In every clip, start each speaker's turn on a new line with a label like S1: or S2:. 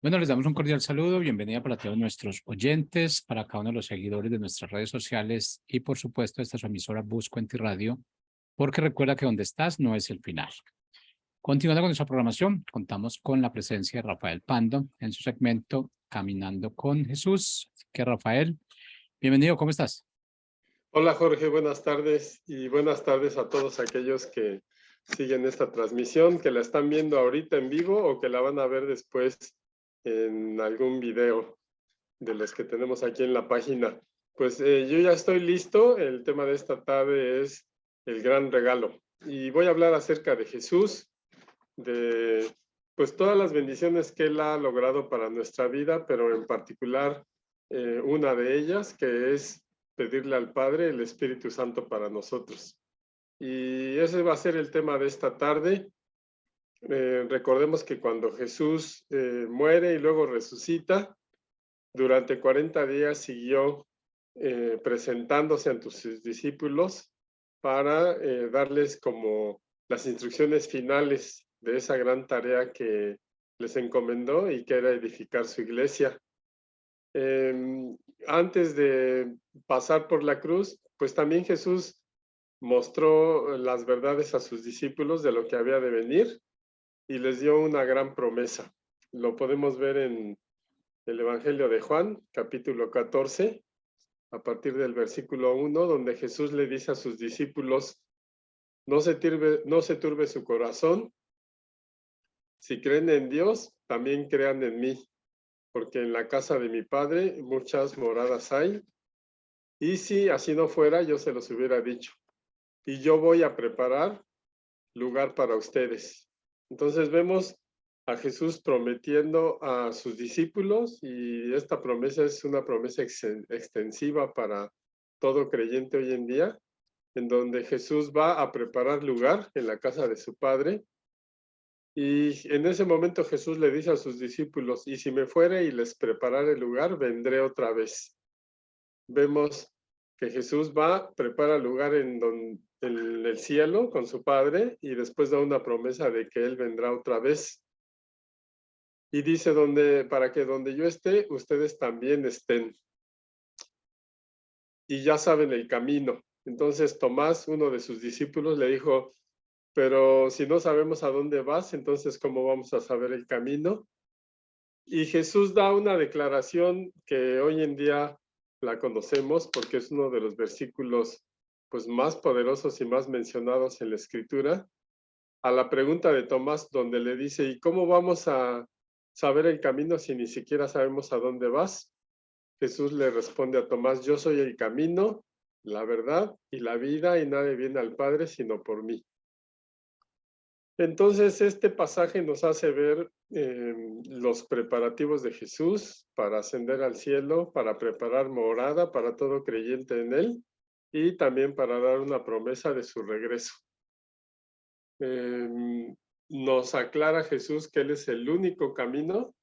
S1: Bueno, les damos un cordial saludo, bienvenida para todos nuestros oyentes, para cada uno de los seguidores de nuestras redes sociales y por supuesto esta es su emisora Buscuenti Radio, porque recuerda que donde estás no es el final. Continuando con nuestra programación, contamos con la presencia de Rafael Pando en su segmento Caminando con Jesús. Así que Rafael, bienvenido, ¿cómo estás?
S2: Hola Jorge, buenas tardes y buenas tardes a todos aquellos que siguen esta transmisión, que la están viendo ahorita en vivo o que la van a ver después en algún video de los que tenemos aquí en la página. Pues yo ya estoy listo, el tema de esta tarde es el gran regalo y voy a hablar acerca de Jesús, de pues todas las bendiciones que Él ha logrado para nuestra vida, pero en particular una de ellas que es pedirle al Padre el Espíritu Santo para nosotros. Y ese va a ser el tema de esta tarde. Recordemos que cuando Jesús muere y luego resucita, durante 40 días siguió presentándose ante sus discípulos para darles como las instrucciones finales de esa gran tarea que les encomendó y que era edificar su iglesia. Antes de pasar por la cruz, pues también Jesús mostró las verdades a sus discípulos de lo que había de venir y les dio una gran promesa. Lo podemos ver en el Evangelio de Juan, capítulo 14, a partir del versículo 1, donde Jesús le dice a sus discípulos, no se turbe su corazón, si creen en Dios, también crean en mí, porque en la casa de mi Padre muchas moradas hay, y si así no fuera, yo se los hubiera dicho, y yo voy a preparar lugar para ustedes. Entonces vemos a Jesús prometiendo a sus discípulos y esta promesa es una promesa extensiva para todo creyente hoy en día, en donde Jesús va a preparar lugar en la casa de su Padre. Y en ese momento Jesús le dice a sus discípulos, y si me fuere y les preparare el lugar, vendré otra vez. Vemos que Jesús va, prepara lugar en el cielo con su Padre y después da una promesa de que Él vendrá otra vez. Y dice, para que donde yo esté, ustedes también estén. Y ya saben el camino. Entonces Tomás, uno de sus discípulos, le dijo, pero si no sabemos a dónde vas, entonces ¿cómo vamos a saber el camino? Y Jesús da una declaración que hoy en día la conocemos porque es uno de los versículos pues, más poderosos y más mencionados en la Escritura. A la pregunta de Tomás, donde le dice, ¿y cómo vamos a saber el camino si ni siquiera sabemos a dónde vas? Jesús le responde a Tomás, yo soy el camino, la verdad y la vida, y nadie viene al Padre sino por mí. Entonces, este pasaje nos hace ver los preparativos de Jesús para ascender al cielo, para preparar morada para todo creyente en Él y también para dar una promesa de su regreso. Nos aclara Jesús que Él es el único camino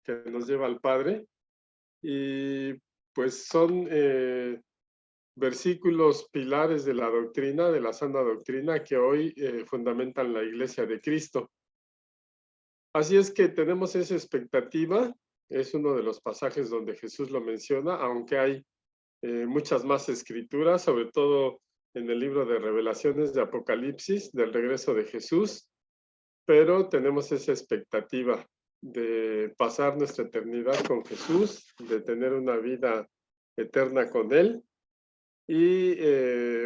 S2: que nos lleva al Padre y pues son versículos pilares de la doctrina, de la sana doctrina que hoy fundamentan la Iglesia de Cristo. Así es que tenemos esa expectativa, es uno de los pasajes donde Jesús lo menciona, aunque hay muchas más escrituras, sobre todo en el libro de Revelaciones de Apocalipsis, del regreso de Jesús, pero tenemos esa expectativa de pasar nuestra eternidad con Jesús, de tener una vida eterna con Él. Y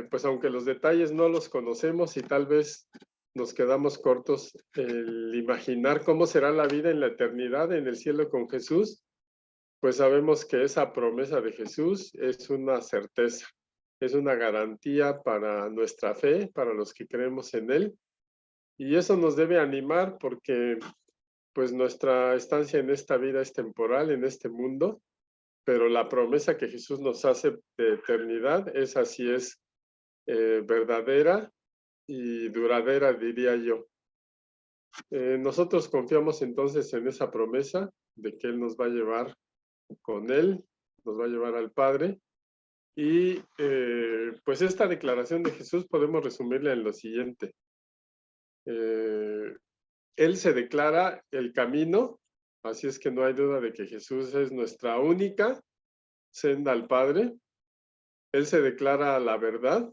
S2: pues aunque los detalles no los conocemos y tal vez nos quedamos cortos el imaginar cómo será la vida en la eternidad en el cielo con Jesús, pues sabemos que esa promesa de Jesús es una certeza, es una garantía para nuestra fe, para los que creemos en Él. Y eso nos debe animar porque pues nuestra estancia en esta vida es temporal, en este mundo, pero la promesa que Jesús nos hace de eternidad, esa sí es verdadera y duradera, diría yo. Nosotros confiamos entonces en esa promesa de que Él nos va a llevar con Él, nos va a llevar al Padre. Y pues esta declaración de Jesús podemos resumirla en lo siguiente. Él se declara el camino Así es que no hay duda de que Jesús es nuestra única senda al Padre. Él se declara la verdad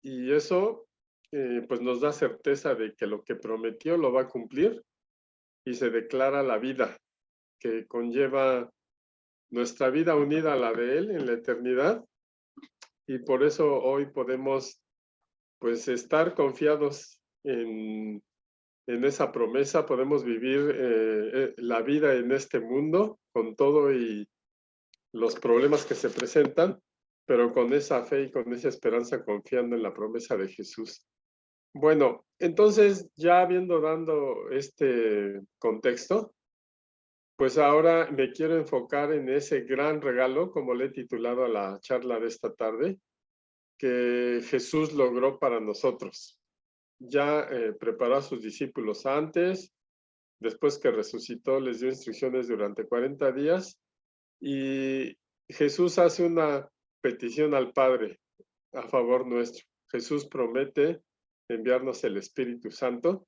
S2: y eso pues nos da certeza de que lo que prometió lo va a cumplir y se declara la vida que conlleva nuestra vida unida a la de Él en la eternidad y por eso hoy podemos pues estar confiados en esa promesa, podemos vivir la vida en este mundo con todo y los problemas que se presentan, pero con esa fe y con esa esperanza confiando en la promesa de Jesús. Bueno, entonces ya habiendo dado este contexto, pues ahora me quiero enfocar en ese gran regalo, como le he titulado a la charla de esta tarde, que Jesús logró para nosotros. Ya preparó a sus discípulos antes, después que resucitó les dio instrucciones durante 40 días y Jesús hace una petición al Padre a favor nuestro. Jesús promete enviarnos el Espíritu Santo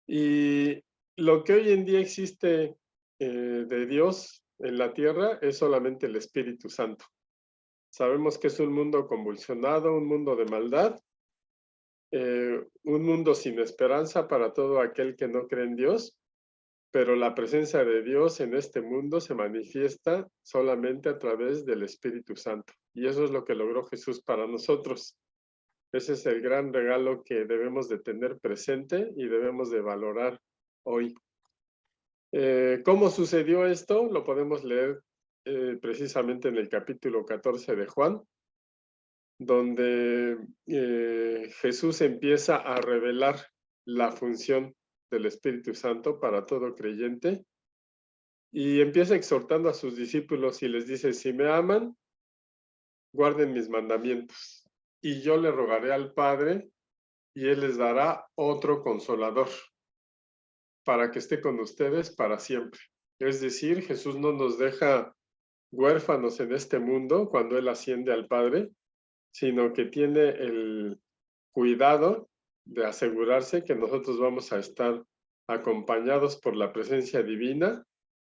S2: y lo que hoy en día existe de Dios en la tierra es solamente el Espíritu Santo. Sabemos que es un mundo convulsionado, un mundo de maldad, un mundo sin esperanza para todo aquel que no cree en Dios, pero la presencia de Dios en este mundo se manifiesta solamente a través del Espíritu Santo. Y eso es lo que logró Jesús para nosotros. Ese es el gran regalo que debemos de tener presente y debemos de valorar hoy. ¿Cómo sucedió esto? Lo podemos leer precisamente en el capítulo 14 de Juan, donde Jesús empieza a revelar la función del Espíritu Santo para todo creyente y empieza exhortando a sus discípulos y les dice, si me aman, guarden mis mandamientos y yo le rogaré al Padre y Él les dará otro consolador para que esté con ustedes para siempre. Es decir, Jesús no nos deja huérfanos en este mundo cuando Él asciende al Padre, sino que tiene el cuidado de asegurarse que nosotros vamos a estar acompañados por la presencia divina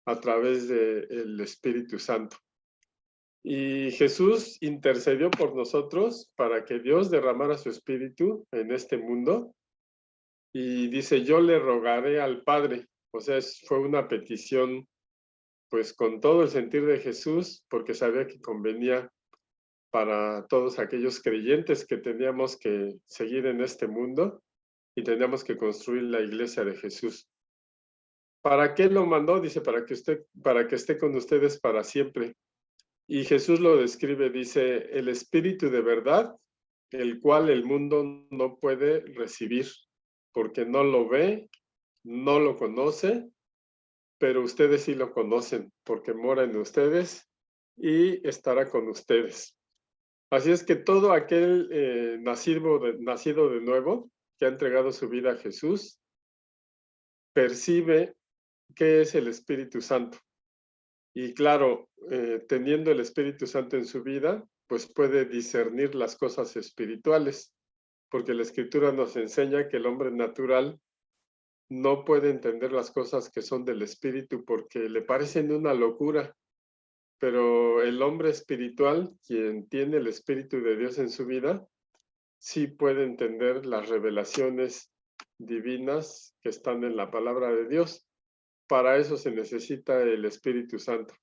S2: a través del Espíritu Santo. Y Jesús intercedió por nosotros para que Dios derramara su Espíritu en este mundo. Y dice, yo le rogaré al Padre. O sea, fue una petición, pues con todo el sentir de Jesús, porque sabía que convenía para todos aquellos creyentes que teníamos que seguir en este mundo y teníamos que construir la iglesia de Jesús. ¿Para qué lo mandó? Dice, para que esté con ustedes para siempre. Y Jesús lo describe, dice, el Espíritu de verdad, el cual el mundo no puede recibir, porque no lo ve, no lo conoce, pero ustedes sí lo conocen, porque mora en ustedes y estará con ustedes. Así es que todo aquel nacido de nuevo, que ha entregado su vida a Jesús, percibe qué es el Espíritu Santo. Y claro, teniendo el Espíritu Santo en su vida, pues puede discernir las cosas espirituales, porque la Escritura nos enseña que el hombre natural no puede entender las cosas que son del Espíritu porque le parecen una locura, pero el hombre espiritual, quien tiene el Espíritu de Dios en su vida, sí puede entender las revelaciones divinas que están en la palabra de Dios. Para eso se necesita el Espíritu Santo.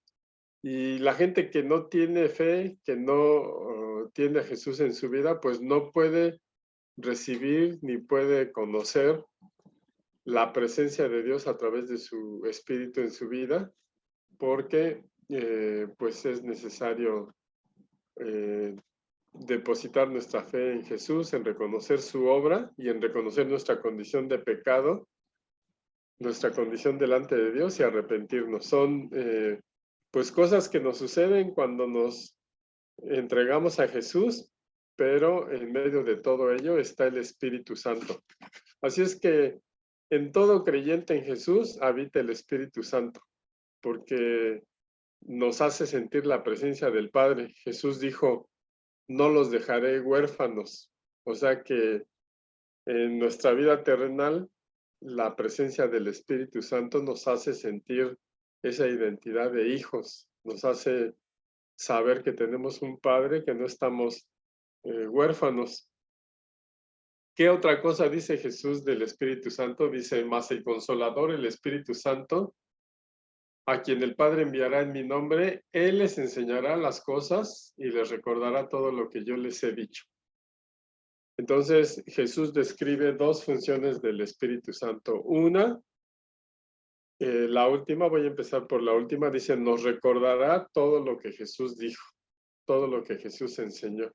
S2: Y la gente que no tiene fe, que no tiene a Jesús en su vida, pues no puede recibir ni puede conocer la presencia de Dios a través de su Espíritu en su vida, porque pues es necesario depositar nuestra fe en Jesús, en reconocer su obra y en reconocer nuestra condición de pecado, nuestra condición delante de Dios y arrepentirnos. Son pues cosas que nos suceden cuando nos entregamos a Jesús, pero en medio de todo ello está el Espíritu Santo. Así es que en todo creyente en Jesús habita el Espíritu Santo, porque nos hace sentir la presencia del Padre. Jesús dijo, no los dejaré huérfanos. O sea que en nuestra vida terrenal la presencia del Espíritu Santo nos hace sentir esa identidad de hijos, nos hace saber que tenemos un Padre, que no estamos huérfanos. ¿Qué otra cosa dice Jesús del Espíritu Santo? Dice, más el Consolador, el Espíritu Santo, a quien el Padre enviará en mi nombre, Él les enseñará las cosas y les recordará todo lo que yo les he dicho. Entonces, Jesús describe dos funciones del Espíritu Santo. Una, la última, voy a empezar por la última, dice, nos recordará todo lo que Jesús dijo, todo lo que Jesús enseñó.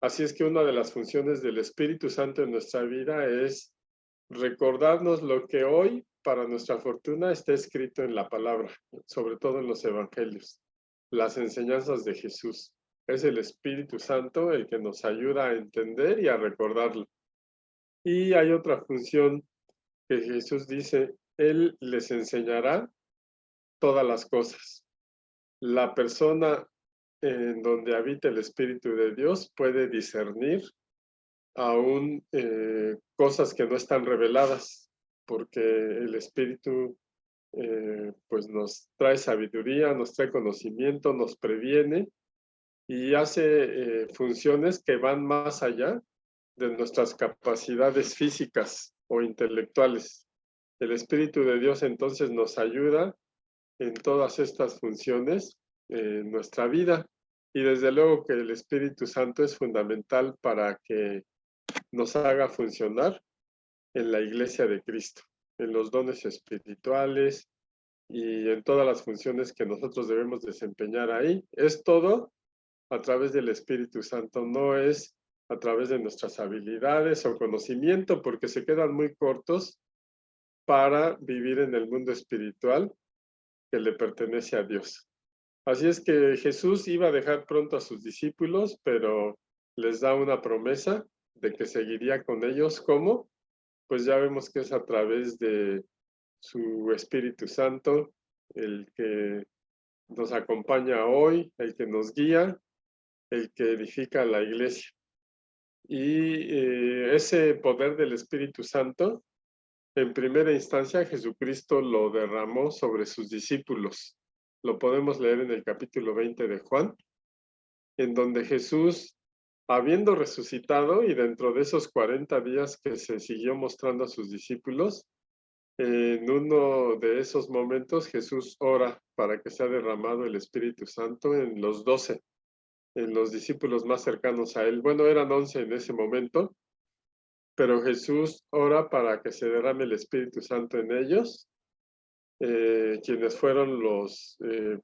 S2: Así es que una de las funciones del Espíritu Santo en nuestra vida es recordarnos lo que hoy, para nuestra fortuna, está escrito en la palabra, sobre todo en los evangelios, las enseñanzas de Jesús. Es el Espíritu Santo el que nos ayuda a entender y a recordarlo. Y hay otra función que Jesús dice, Él les enseñará todas las cosas. La persona en donde habita el Espíritu de Dios puede discernir aún cosas que no están reveladas, porque el Espíritu pues nos trae sabiduría, nos trae conocimiento, nos previene y hace funciones que van más allá de nuestras capacidades físicas o intelectuales. El Espíritu de Dios entonces nos ayuda en todas estas funciones en nuestra vida y desde luego que el Espíritu Santo es fundamental para que nos haga funcionar en la iglesia de Cristo, en los dones espirituales y en todas las funciones que nosotros debemos desempeñar ahí. Es todo a través del Espíritu Santo, no es a través de nuestras habilidades o conocimiento, porque se quedan muy cortos para vivir en el mundo espiritual que le pertenece a Dios. Así es que Jesús iba a dejar pronto a sus discípulos, pero les da una promesa de que seguiría con ellos. ¿Cómo? Pues ya vemos que es a través de su Espíritu Santo, el que nos acompaña hoy, el que nos guía, el que edifica la iglesia. Y ese poder del Espíritu Santo, en primera instancia, Jesucristo lo derramó sobre sus discípulos. Lo podemos leer en el capítulo 20 de Juan, en donde Jesús, habiendo resucitado y dentro de esos 40 días que se siguió mostrando a sus discípulos, en uno de esos momentos Jesús ora para que sea derramado el Espíritu Santo en los 12, en los discípulos más cercanos a él. Bueno, eran 11 en ese momento, pero Jesús ora para que se derrame el Espíritu Santo en ellos, quienes fueron los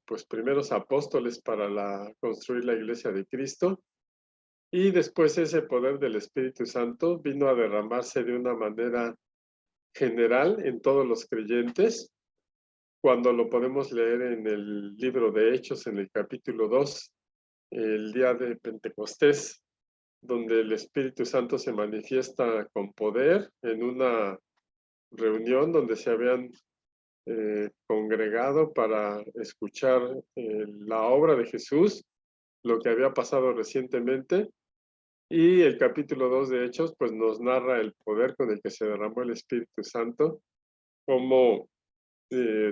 S2: pues primeros apóstoles para construir la iglesia de Cristo. Y después ese poder del Espíritu Santo vino a derramarse de una manera general en todos los creyentes, cuando lo podemos leer en el libro de Hechos, en el capítulo 2, el día de Pentecostés, donde el Espíritu Santo se manifiesta con poder en una reunión donde se habían congregado para escuchar la obra de Jesús, lo que había pasado recientemente. Y el capítulo 2 de Hechos pues nos narra el poder con el que se derramó el Espíritu Santo, como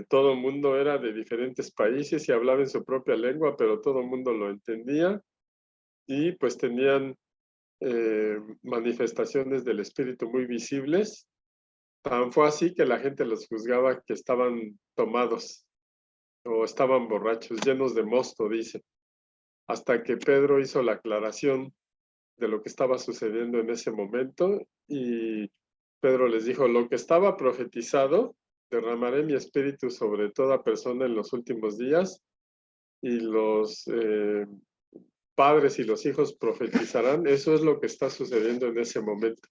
S2: todo el mundo era de diferentes países y hablaba en su propia lengua, pero todo el mundo lo entendía y pues tenían manifestaciones del Espíritu muy visibles. Tan fue así que la gente los juzgaba que estaban tomados o estaban borrachos, llenos de mosto, dice, hasta que Pedro hizo la aclaración de lo que estaba sucediendo en ese momento y Pedro les dijo, lo que estaba profetizado, derramaré mi espíritu sobre toda persona en los últimos días y los padres y los hijos profetizarán. Eso es lo que está sucediendo en ese momento.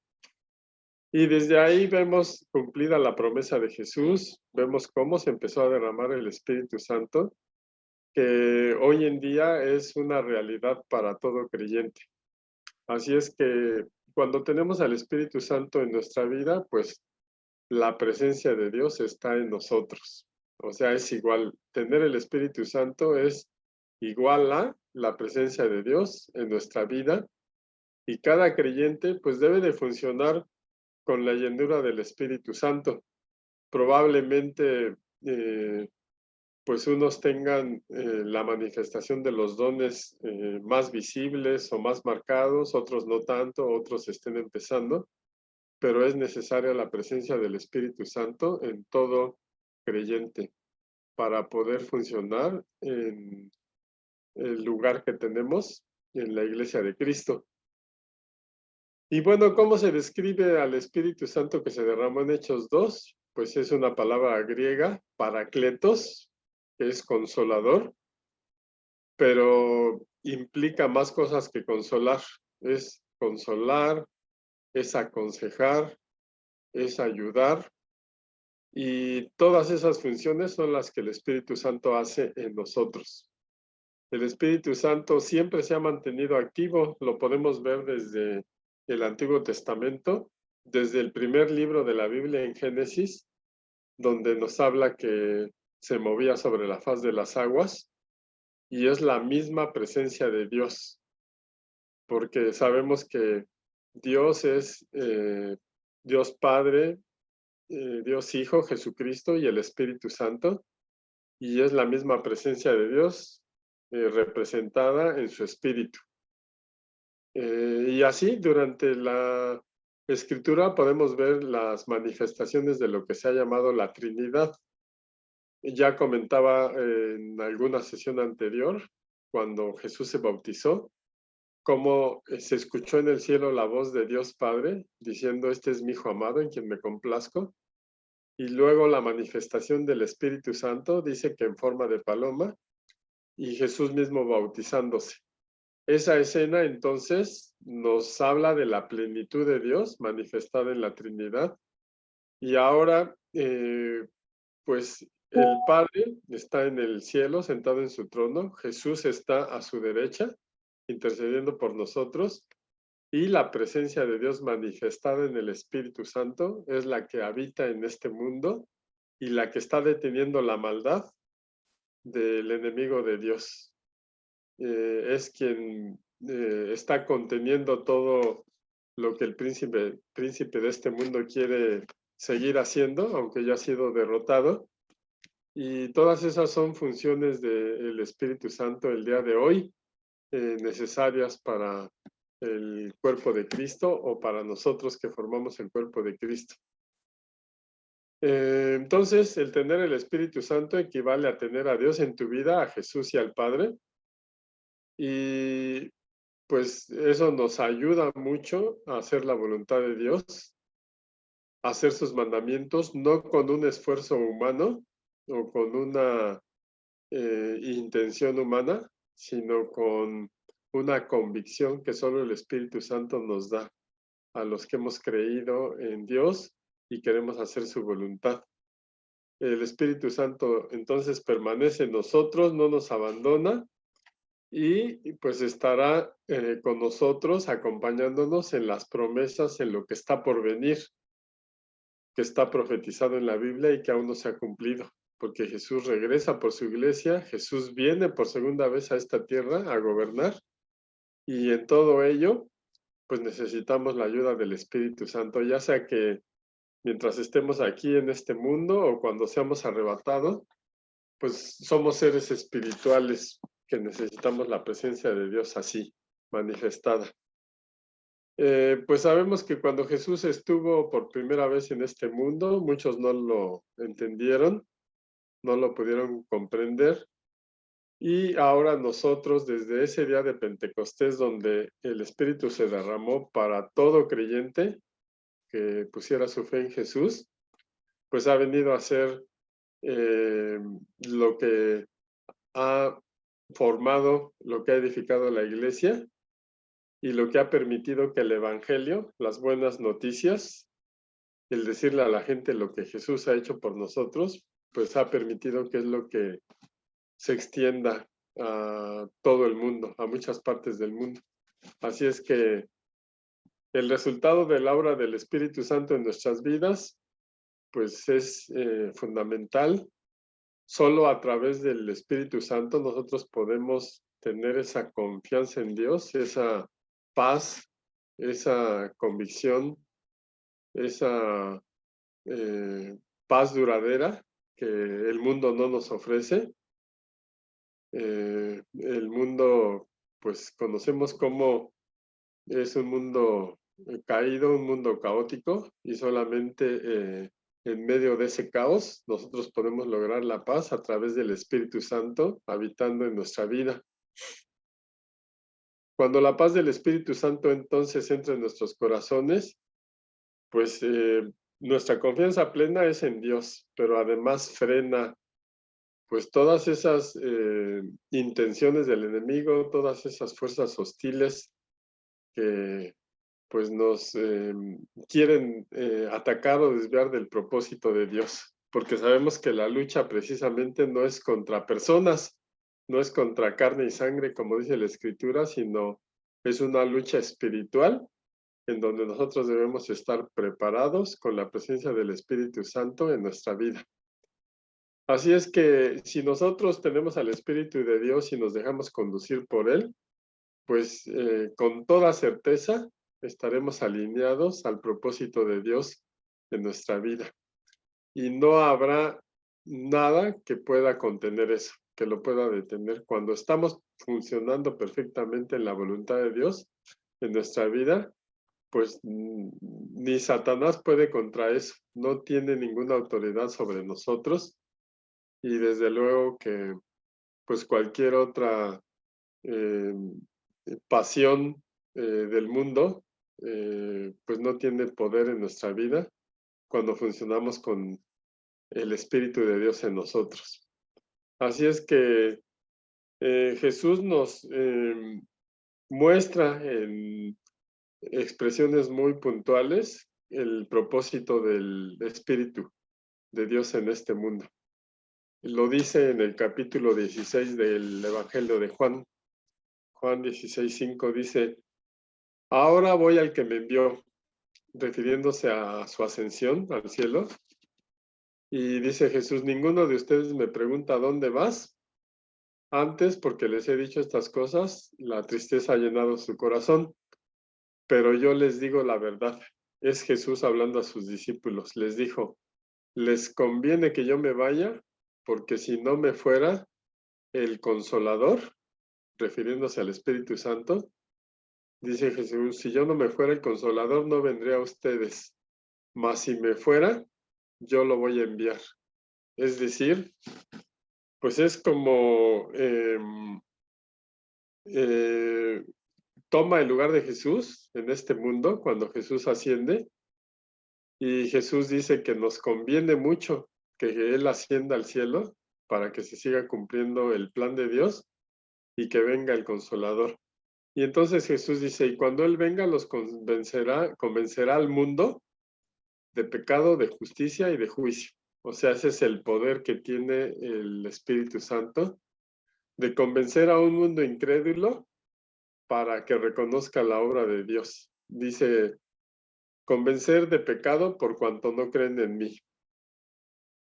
S2: Y desde ahí vemos cumplida la promesa de Jesús, vemos cómo se empezó a derramar el Espíritu Santo, que hoy en día es una realidad para todo creyente. Así es que cuando tenemos al Espíritu Santo en nuestra vida, pues la presencia de Dios está en nosotros. O sea, es igual, tener el Espíritu Santo es igual a la presencia de Dios en nuestra vida y cada creyente pues debe de funcionar con la llenura del Espíritu Santo. Probablemente pues unos tengan la manifestación de los dones más visibles o más marcados, otros no tanto, otros estén empezando, pero es necesaria la presencia del Espíritu Santo en todo creyente para poder funcionar en el lugar que tenemos en la Iglesia de Cristo. Y bueno, ¿cómo se describe al Espíritu Santo que se derramó en Hechos 2? Pues es una palabra griega, parakletos, que es consolador, pero implica más cosas que consolar. Es consolar, es aconsejar, es ayudar, y todas esas funciones son las que el Espíritu Santo hace en nosotros. El Espíritu Santo siempre se ha mantenido activo, lo podemos ver desde el Antiguo Testamento, desde el primer libro de la Biblia en Génesis, donde nos habla que se movía sobre la faz de las aguas, y es la misma presencia de Dios, porque sabemos que Dios es Dios Padre, Dios Hijo, Jesucristo y el Espíritu Santo, y es la misma presencia de Dios representada en su Espíritu. Y así, durante la Escritura podemos ver las manifestaciones de lo que se ha llamado la Trinidad. Ya comentaba en alguna sesión anterior, cuando Jesús se bautizó, cómo se escuchó en el cielo la voz de Dios Padre, diciendo, este es mi Hijo amado en quien me complazco. Y luego la manifestación del Espíritu Santo dice que en forma de paloma, y Jesús mismo bautizándose. Esa escena entonces nos habla de la plenitud de Dios manifestada en la Trinidad. Y ahora, pues el Padre está en el cielo, sentado en su trono. Jesús está a su derecha, intercediendo por nosotros. Y la presencia de Dios manifestada en el Espíritu Santo es la que habita en este mundo y la que está deteniendo la maldad del enemigo de Dios. Es quien está conteniendo todo lo que el príncipe de este mundo quiere seguir haciendo, aunque ya ha sido derrotado. Y todas esas son funciones del Espíritu Santo el día de hoy, necesarias para el cuerpo de Cristo o para nosotros que formamos el cuerpo de Cristo. Entonces, el tener el Espíritu Santo equivale a tener a Dios en tu vida, a Jesús y al Padre. Y pues eso nos ayuda mucho a hacer la voluntad de Dios, a hacer sus mandamientos, no con un esfuerzo humano o con una intención humana, sino con una convicción que solo el Espíritu Santo nos da a los que hemos creído en Dios y queremos hacer su voluntad. El Espíritu Santo entonces permanece en nosotros, no nos abandona, y pues estará con nosotros, acompañándonos en las promesas, en lo que está por venir, que está profetizado en la Biblia y que aún no se ha cumplido, porque Jesús regresa por su iglesia, Jesús viene por segunda vez a esta tierra a gobernar, y en todo ello, pues necesitamos la ayuda del Espíritu Santo, ya sea que mientras estemos aquí en este mundo o cuando seamos arrebatados, pues somos seres espirituales que necesitamos la presencia de Dios así, manifestada. Pues sabemos que cuando Jesús estuvo por primera vez en este mundo, muchos no lo entendieron, no lo pudieron comprender. Y ahora nosotros, desde ese día de Pentecostés, donde el Espíritu se derramó para todo creyente que pusiera su fe en Jesús, pues ha venido a ser lo que ha formado, lo que ha edificado la iglesia y lo que ha permitido que el Evangelio, las buenas noticias, el decirle a la gente lo que Jesús ha hecho por nosotros, pues ha permitido que es lo que se extienda a todo el mundo, a muchas partes del mundo. Así es que el resultado de la obra del Espíritu Santo en nuestras vidas, pues es fundamental. Solo a través del Espíritu Santo nosotros podemos tener esa confianza en Dios, esa paz, esa convicción esa paz duradera que el mundo no nos ofrece. El mundo, pues conocemos cómo es un mundo caído, un mundo caótico, y solamente en medio de ese caos nosotros podemos lograr la paz a través del Espíritu Santo habitando en nuestra vida. Cuando la paz del Espíritu Santo entonces entra en nuestros corazones, pues nuestra confianza plena es en Dios, pero además frena pues todas esas intenciones del enemigo, todas esas fuerzas hostiles que pues nos quieren atacar o desviar del propósito de Dios, porque sabemos que la lucha precisamente no es contra personas, no es contra carne y sangre, como dice la Escritura, sino es una lucha espiritual en donde nosotros debemos estar preparados con la presencia del Espíritu Santo en nuestra vida. Así es que si nosotros tenemos al Espíritu de Dios y nos dejamos conducir por Él, pues con toda certeza estaremos alineados al propósito de Dios en nuestra vida. Y no habrá nada que pueda contener eso, que lo pueda detener. Cuando estamos funcionando perfectamente en la voluntad de Dios en nuestra vida, pues ni Satanás puede contra eso. No tiene ninguna autoridad sobre nosotros. Y desde luego que pues cualquier otra pasión del mundo pues no tiene poder en nuestra vida cuando funcionamos con el Espíritu de Dios en nosotros. Así es que Jesús nos muestra en expresiones muy puntuales el propósito del Espíritu de Dios en este mundo. Lo dice en el capítulo 16 del Evangelio de Juan. Juan 16:5 dice, ahora voy al que me envió, refiriéndose a su ascensión al cielo. Y dice Jesús, ninguno de ustedes me pregunta, ¿dónde vas? Antes, porque les he dicho estas cosas, la tristeza ha llenado su corazón. Pero yo les digo la verdad. Es Jesús hablando a sus discípulos. Les dijo, les conviene que yo me vaya, porque si no me fuera, el Consolador, refiriéndose al Espíritu Santo, dice Jesús, si yo no me fuera, el Consolador no vendría a ustedes, mas si me fuera, yo lo voy a enviar. Es decir, pues es como toma el lugar de Jesús en este mundo cuando Jesús asciende, y Jesús dice que nos conviene mucho que Él ascienda al cielo para que se siga cumpliendo el plan de Dios y que venga el Consolador. Y entonces Jesús dice, y cuando Él venga los convencerá al mundo de pecado, de justicia y de juicio. O sea, ese es el poder que tiene el Espíritu Santo, de convencer a un mundo incrédulo para que reconozca la obra de Dios. Dice, convencer de pecado por cuanto no creen en mí,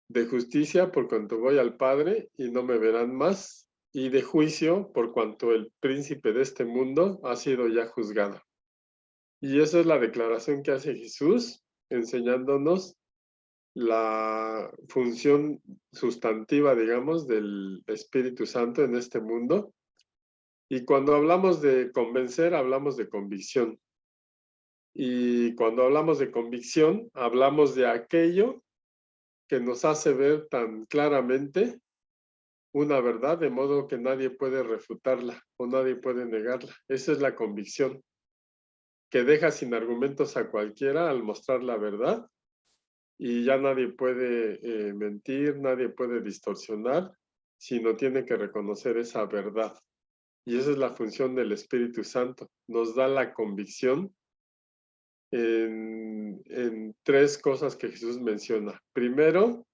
S2: de justicia por cuanto voy al Padre y no me verán más, y de juicio por cuanto el príncipe de este mundo ha sido ya juzgado. Y esa es la declaración que hace Jesús, enseñándonos la función sustantiva, digamos, del Espíritu Santo en este mundo. Y cuando hablamos de convencer, hablamos de convicción. Y cuando hablamos de convicción, hablamos de aquello que nos hace ver tan claramente una verdad, de modo que nadie puede refutarla o nadie puede negarla. Esa es la convicción, que deja sin argumentos a cualquiera al mostrar la verdad, y ya nadie puede mentir, nadie puede distorsionar, sino tiene que reconocer esa verdad. Y esa es la función del Espíritu Santo. Nos da la convicción en tres cosas que Jesús menciona. Primero,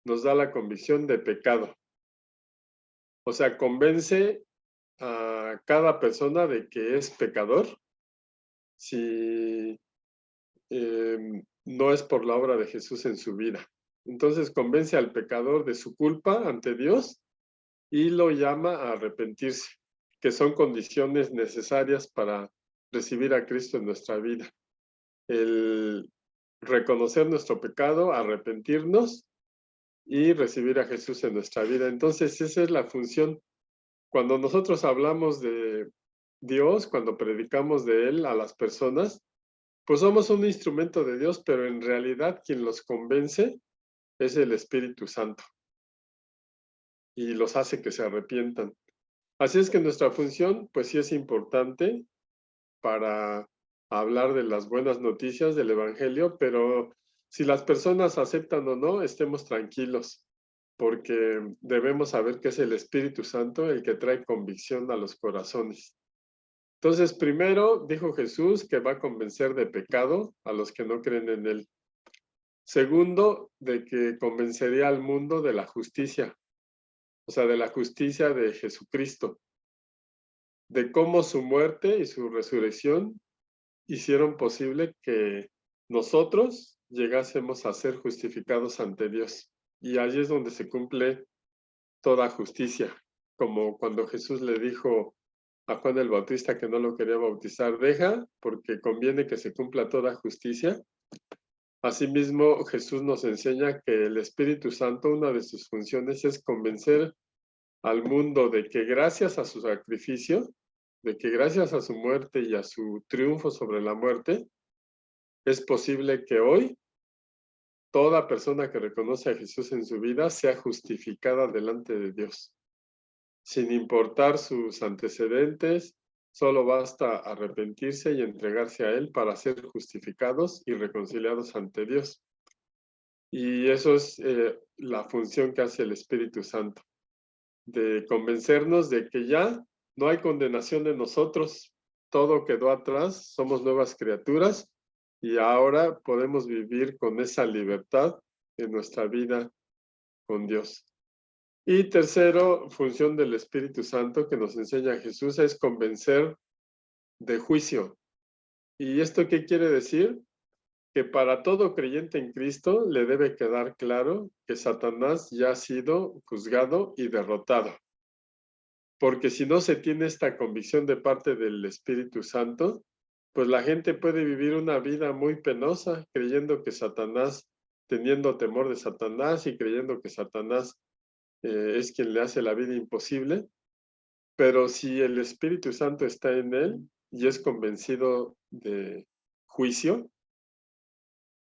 S2: nos da la convicción de pecado. O sea, convence a cada persona de que es pecador si no es por la obra de Jesús en su vida. Entonces convence al pecador de su culpa ante Dios y lo llama a arrepentirse, que son condiciones necesarias para recibir a Cristo en nuestra vida. El reconocer nuestro pecado, arrepentirnos y recibir a Jesús en nuestra vida. Entonces, esa es la función. Cuando nosotros hablamos de Dios, cuando predicamos de Él a las personas, pues somos un instrumento de Dios, pero en realidad quien los convence es el Espíritu Santo y los hace que se arrepientan. Así es que nuestra función, pues sí es importante para hablar de las buenas noticias del Evangelio, pero si las personas aceptan o no, estemos tranquilos, porque debemos saber que es el Espíritu Santo el que trae convicción a los corazones. Entonces, primero dijo Jesús que va a convencer de pecado a los que no creen en Él. Segundo, de que convencería al mundo de la justicia, o sea, de la justicia de Jesucristo, de cómo su muerte y su resurrección hicieron posible que nosotros llegásemos a ser justificados ante Dios. Y allí es donde se cumple toda justicia, como cuando Jesús le dijo a Juan el Bautista que no lo quería bautizar, deja, porque conviene que se cumpla toda justicia. Asimismo, Jesús nos enseña que el Espíritu Santo, una de sus funciones es convencer al mundo de que gracias a su sacrificio, de que gracias a su muerte y a su triunfo sobre la muerte, es posible que hoy toda persona que reconoce a Jesús en su vida sea justificada delante de Dios. Sin importar sus antecedentes, solo basta arrepentirse y entregarse a Él para ser justificados y reconciliados ante Dios. Y eso es la función que hace el Espíritu Santo, de convencernos de que ya no hay condenación en nosotros, todo quedó atrás, somos nuevas criaturas y ahora podemos vivir con esa libertad en nuestra vida con Dios. Y tercero, función del Espíritu Santo que nos enseña Jesús es convencer de juicio. ¿Y esto qué quiere decir? Que para todo creyente en Cristo le debe quedar claro que Satanás ya ha sido juzgado y derrotado. Porque si no se tiene esta convicción de parte del Espíritu Santo, pues la gente puede vivir una vida muy penosa creyendo que Satanás, teniendo temor de Satanás y creyendo que Satanás es quien le hace la vida imposible. Pero si el Espíritu Santo está en él y es convencido de juicio,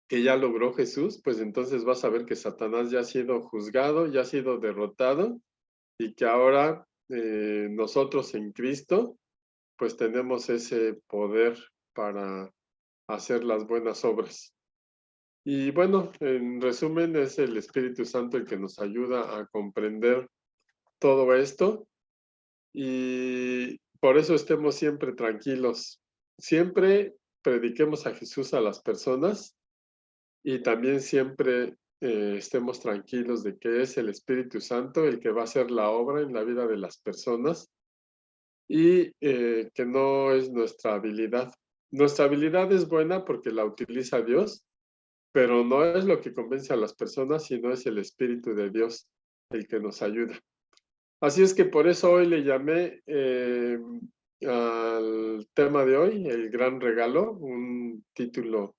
S2: que ya logró Jesús, pues entonces vas a ver que Satanás ya ha sido juzgado, ya ha sido derrotado y que ahora nosotros en Cristo, pues tenemos ese poder para hacer las buenas obras. Y bueno, en resumen, es el Espíritu Santo el que nos ayuda a comprender todo esto y por eso estemos siempre tranquilos. Siempre prediquemos a Jesús a las personas y también siempre estemos tranquilos de que es el Espíritu Santo el que va a hacer la obra en la vida de las personas y que no es nuestra habilidad. Nuestra habilidad es buena porque la utiliza Dios, pero no es lo que convence a las personas, sino es el Espíritu de Dios el que nos ayuda. Así es que por eso hoy le llamé al tema de hoy, el gran regalo, un título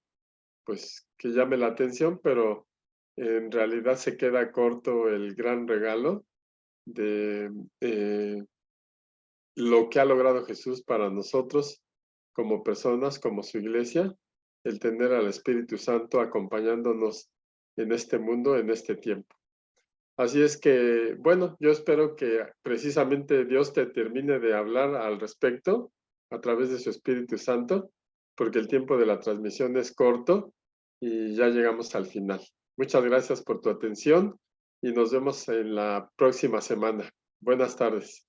S2: pues que llame la atención, pero en realidad se queda corto el gran regalo de lo que ha logrado Jesús para nosotros como personas, como su iglesia, el tener al Espíritu Santo acompañándonos en este mundo, en este tiempo. Así es que, bueno, yo espero que precisamente Dios te termine de hablar al respecto a través de su Espíritu Santo, porque el tiempo de la transmisión es corto y ya llegamos al final. Muchas gracias por tu atención y nos vemos en la próxima semana. Buenas tardes.